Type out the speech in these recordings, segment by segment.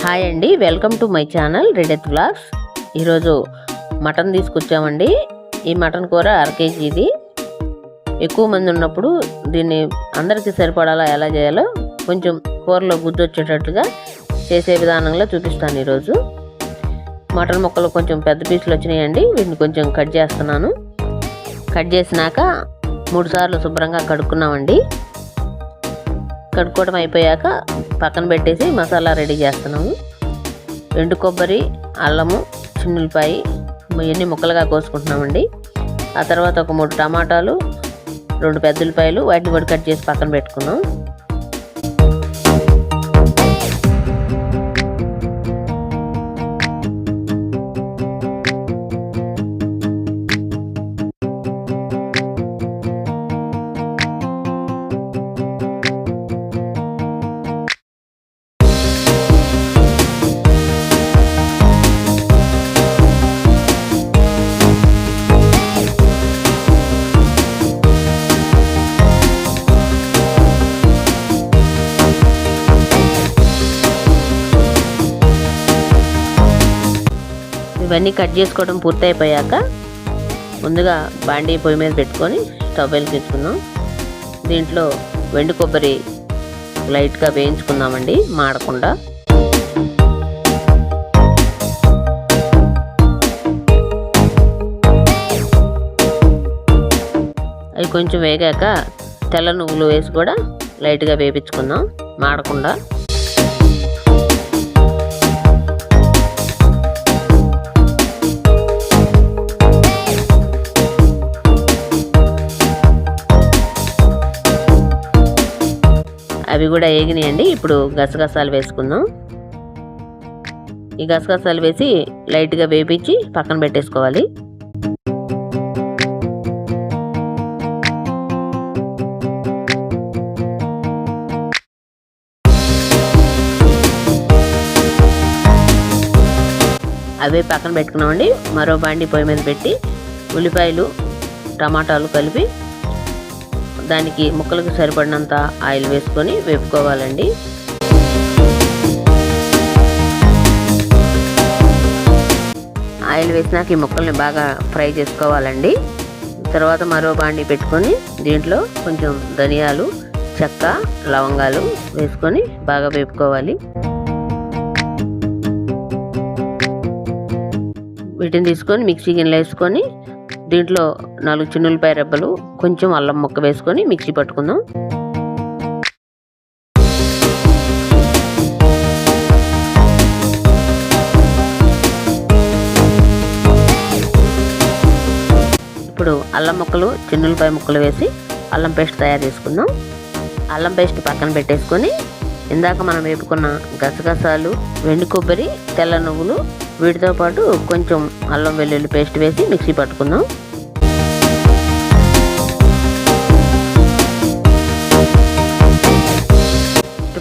Hi అండి, welcome to my channel రెడెత్ vlogs. ఈరోజు మటన్ తీసుకొచ్చామండి. ఈ మటన్ కూర 1/2 kg. ఇది ఎక్కువ మంది ఉన్నప్పుడు దీన్ని అందరికీ సరిపడాలా ఎలా చేయాలో కొంచెం కూరలో గుజ్జు వచ్చేటట్టుగా చేసే విధానంలో చూపిస్తాను. ఈరోజు మటన్ ముక్కలు కొంచెం పెద్ద పీసులు వచ్చినాయండి. వీటిని కొంచెం కట్ చేస్తున్నాను. కట్ చేసినాక 3 సార్లు శుభ్రంగా కడుక్కున్నామండి. కడుక్కోవడం అయిపోయాక పక్కన పెట్టేసి మసాలా రెడీ చేస్తున్నాము. ఎండు కొబ్బరి, అల్లము, చిన్నులపాయి ఇవన్నీ ముక్కలుగా కోసుకుంటున్నామండి. ఆ తర్వాత ఒక 3 టమాటాలు, 2 పెద్ద ఉల్లిపాయలు వాటిని కూడా కట్ చేసి పక్కన పెట్టుకున్నాం. ఇవన్నీ కట్ చేసుకోవడం పూర్తయిపోయాక ముందుగా బాండీ పొయ్యి మీద పెట్టుకొని స్టవ్ వెలిగించుకుందాం. దీంట్లో ఎండు కొబ్బరి లైట్గా వేయించుకుందామండి, మాడకుండా. అవి కొంచెం వేగాక తెల్ల నువ్వులు వేసి కూడా లైట్గా వేయించుకుందాం, మాడకుండా. అవి కూడా వేగినాయండి. ఇప్పుడు గసగసాలు వేసుకుందాం. ఈ గసగసాలు వేసి లైట్గా వేపించి పక్కన పెట్టేసుకోవాలి. అవే పక్కన పెట్టుకున్నామండి. మరో బాండి పొయ్యి మీద పెట్టి ఉల్లిపాయలు, టమాటాలు కలిపి దానికి ముక్కలకు సరిపడినంత ఆయిల్ వేసుకొని వేపుకోవాలండి. ఆయిల్ వేసినాక ఈ ముక్కల్ని బాగా ఫ్రై చేసుకోవాలండి. తర్వాత మరో బాండి పెట్టుకొని దీంట్లో కొంచెం ధనియాలు, చెక్క, లవంగాలు వేసుకొని బాగా వేపుకోవాలి. వీటిని తీసుకొని మిక్సీ గిన్నెలో వేసుకొని దీంట్లో 4 చిన్నులపాయ రెబ్బలు, కొంచెం అల్లం ముక్క వేసుకొని మిక్సీ పట్టుకుందాం. ఇప్పుడు అల్లం ముక్కలు, చిన్నులపాయ ముక్కలు వేసి అల్లం పేస్ట్ తయారు చేసుకుందాం. అల్లం పేస్ట్ పక్కన పెట్టేసుకొని ఇందాక మనం వేపుకున్న గసగసాలు, ఎండు కొబ్బరి, తెల్ల నువ్వులు వీటితో పాటు కొంచెం అల్లం వెల్లుల్లి పేస్ట్ వేసి మిక్సీ పట్టుకుందాం.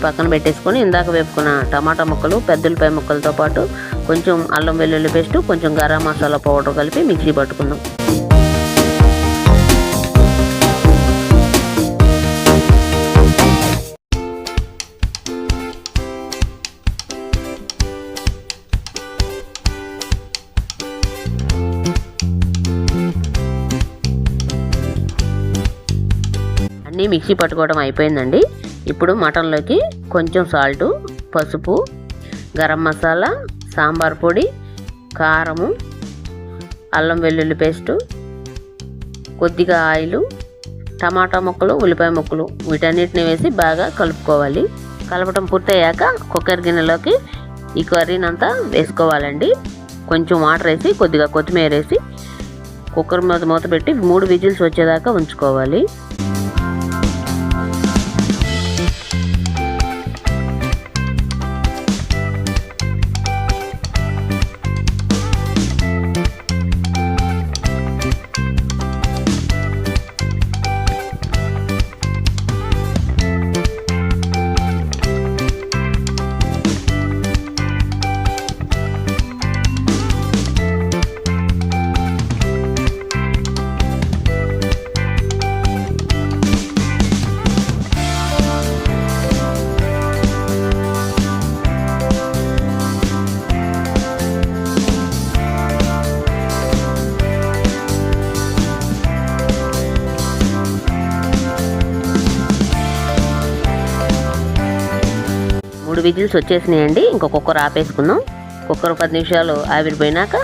పక్కన పెట్టేసుకొని ఇందాక వేపుకున్న టమాటా ముక్కలు, పెద్ద ఉల్లిపాయ ముక్కలతో పాటు కొంచెం అల్లం వెల్లుల్లి పేస్ట్, కొంచెం గరం మసాలా పౌడర్ కలిపి మిక్సీ పట్టుకుందాం. అన్నీ మిక్సీ పట్టుకోవడం అయిపోయిందండి. ఇప్పుడు మటన్లోకి కొంచెం సాల్టు, పసుపు, గరం మసాలా, సాంబార్ పొడి, కారము, అల్లం వెల్లుల్లి పేస్టు, కొద్దిగా ఆయిలు, టమాటా ముక్కలు, ఉల్లిపాయ ముక్కలు వీటన్నిటిని వేసి బాగా కలుపుకోవాలి. కలపటం పూర్తయ్యాక కుక్కర్ గిన్నెలోకి ఈ కర్రీని అంతా వేసుకోవాలండి. కొంచెం వాటర్ వేసి కొద్దిగా కొత్తిమీర వేసి కుక్కర్ మీద మూత పెట్టి 3 విజిల్స్ వచ్చేదాకా ఉంచుకోవాలి. విజిల్స్ వచ్చేసినాయండి. ఇంకో కుక్కర్ ఆపేసుకుందాం. కుక్కర్ 10 నిమిషాలు ఆవిరిపోయినాక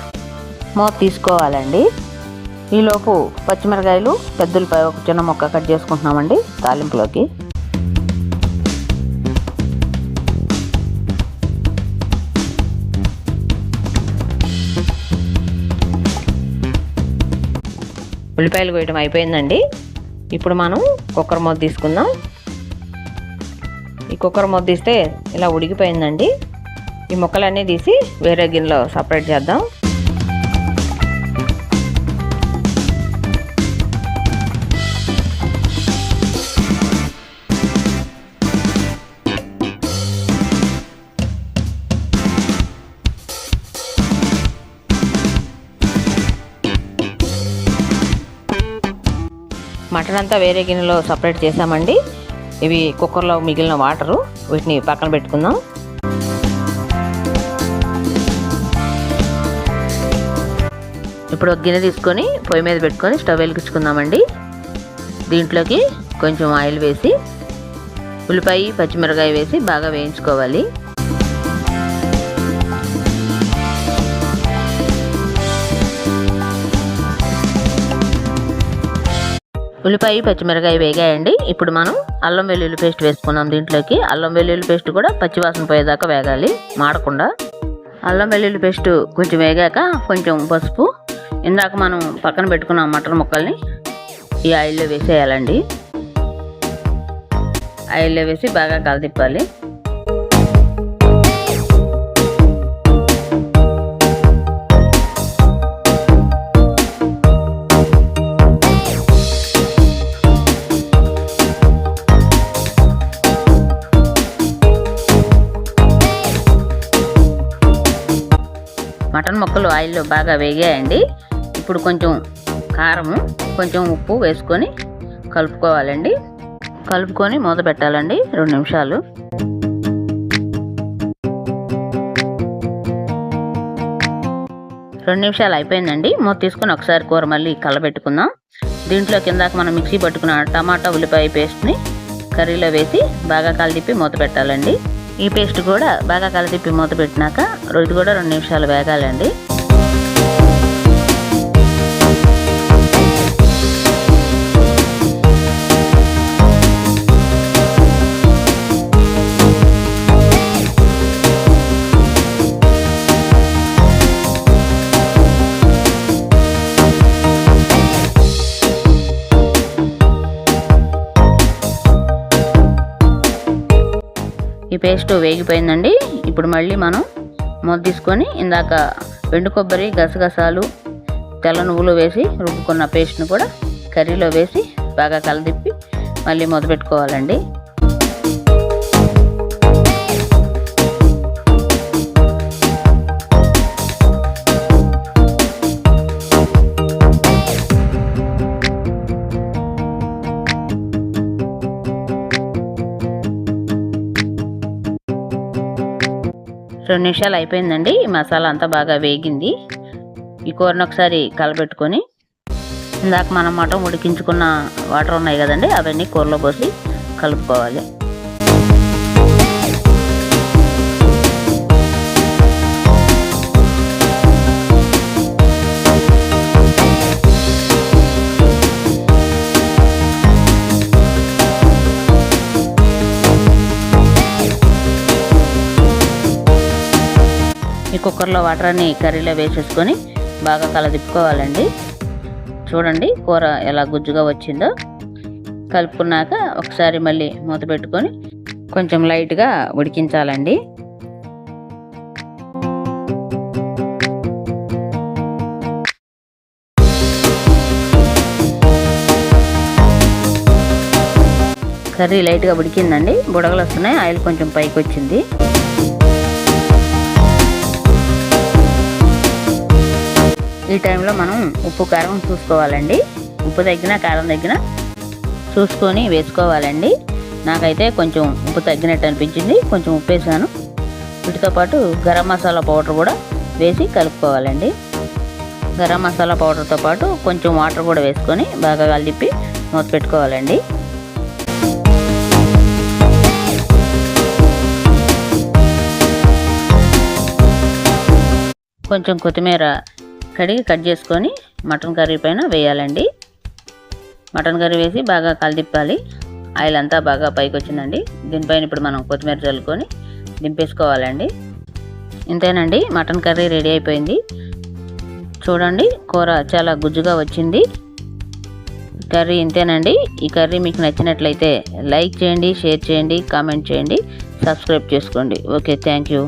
మూత తీసుకోవాలండి. ఈలోపు పచ్చిమిరకాయలు, పెద్దలపై ఒక చిన్న ముక్క కట్ చేసుకుంటున్నామండి తాలింపులోకి. ఉల్లిపాయలు కోయటం అయిపోయిందండి. ఇప్పుడు మనం కుక్కర్ మూత తీసుకుందాం. ఈ కుక్కర్ మూత తీస్తే ఇలా ఉడికిపోయిందండి. ఈ ముక్కలన్నీ తీసి వేరే గిన్నెలో సపరేట్ చేద్దాం. మటన్ అంతా వేరే గిన్నెలో సపరేట్ చేసామండి. ఇవి కుక్కర్లో మిగిలిన వాటరు, వీటిని పక్కన పెట్టుకుందాం. ఇప్పుడు ఒక గిన్నె తీసుకొని పొయ్యి మీద పెట్టుకొని స్టవ్ వెలిగించుకుందామండి. దీంట్లోకి కొంచెం ఆయిల్ వేసి ఉల్లిపాయ, పచ్చిమిరకాయ వేసి బాగా వేయించుకోవాలి. ఉల్లిపాయ, పచ్చిమిరకాయ వేగాయండి. ఇప్పుడు మనం అల్లం వెల్లుల్లి పేస్ట్ వేసుకుందాం. దీంట్లోకి అల్లం వెల్లుల్లి పేస్ట్ కూడా పచ్చివాసన పోయేదాకా వేగాలి, మాడకుండా. అల్లం వెల్లుల్లి పేస్ట్ కొంచెం వేగాక కొంచెం పసుపు, ఇందాక మనం పక్కన పెట్టుకున్న మటన్ ముక్కల్ని ఈ ఆయిల్లో వేసేయాలండి. ఆయిల్లో వేసి బాగా కలదిప్పాలి. మటన్ ముక్కలు ఆయిల్లో బాగా వేగాయండి. ఇప్పుడు కొంచెం కారము, కొంచెం ఉప్పు వేసుకొని కలుపుకోవాలండి. కలుపుకొని మూత పెట్టాలండి 2 నిమిషాలు. రెండు నిమిషాలు అయిపోయిందండి. మూత తీసుకొని ఒకసారి కూర మళ్ళీ కలబెట్టుకుందాం. దీంట్లో కిందాక మనం మిక్సీ పట్టుకున్న టమాటా, ఉల్లిపాయ పేస్ట్ని కర్రీలో వేసి బాగా కలిపి మూత పెట్టాలండి. ఈ పేస్ట్ కూడా బాగా కలిపి మూత పెట్టినాక ఇది కూడా 2 నిమిషాలు వేగాలండి. ఈ పేస్ట్ వేగిపోయిందండి. ఇప్పుడు మళ్ళీ మనం మూత తీసుకొని ఇందాక ఎండు కొబ్బరి, గసగసాలు, తెల్ల నువ్వులు వేసి రుబ్బుకున్న పేస్ట్ను కూడా కర్రీలో వేసి బాగా కలదిప్పి మళ్ళీ మూత పెట్టుకోవాలండి. రెండు నిమిషాలు అయిపోయిందండి. ఈ మసాలా అంతా బాగా వేగింది. ఈ కూరను ఒకసారి కలబెట్టుకొని ఇందాక మనం మటన్ ఉడికించుకున్న వాటర్ ఉన్నాయి కదండి, అవన్నీ కూరలో పోసి కలుపుకోవాలి. ఈ కుక్కర్లో వాటర్ అన్ని కర్రీలో వేసేసుకొని బాగా కలదిప్పుకోవాలండి. చూడండి కూర ఎలా గుజ్జుగా వచ్చిందో. కలుపుకున్నాక ఒకసారి మళ్ళీ మూత పెట్టుకొని కొంచెం లైట్గా ఉడికించాలండి. కర్రీ లైట్గా ఉడికిందండి. బుడగలు వస్తున్నాయి, ఆయిల్ కొంచెం పైకి వచ్చింది. ఈ టైంలో మనం ఉప్పు కారం చూసుకోవాలండి. ఉప్పు తగ్గినా కారం తగ్గినా చూసుకొని వేసుకోవాలండి. నాకైతే కొంచెం ఉప్పు తగ్గినట్టు అనిపించింది, కొంచెం ఉప్పు వేసాను. వీటితో పాటు గరం మసాలా పౌడర్ కూడా వేసి కలుపుకోవాలండి. గరం మసాలా పౌడర్తో పాటు కొంచెం వాటర్ కూడా వేసుకొని బాగా కలిపి మూత పెట్టుకోవాలండి. కొంచెం కొత్తిమీర కడిగి కట్ చేసుకొని మటన్ కర్రీ పైన వేయాలండి. మటన్ కర్రీ వేసి బాగా కలదిప్పాలి. ఆయిల్ అంతా బాగా పైకి వచ్చిందండి. దీనిపైన ఇప్పుడు మనం కొత్తిమీర చల్లుకొని దింపేసుకోవాలండి. ఇంతేనండి, మటన్ కర్రీ రెడీ అయిపోయింది. చూడండి, కూర చాలా గుజ్జుగా వచ్చింది. కర్రీ ఇంతేనండి. ఈ కర్రీ మీకు నచ్చినట్లయితే లైక్ చేయండి, షేర్ చేయండి, కామెంట్ చేయండి, సబ్స్క్రైబ్ చేసుకోండి. Okay, thank you.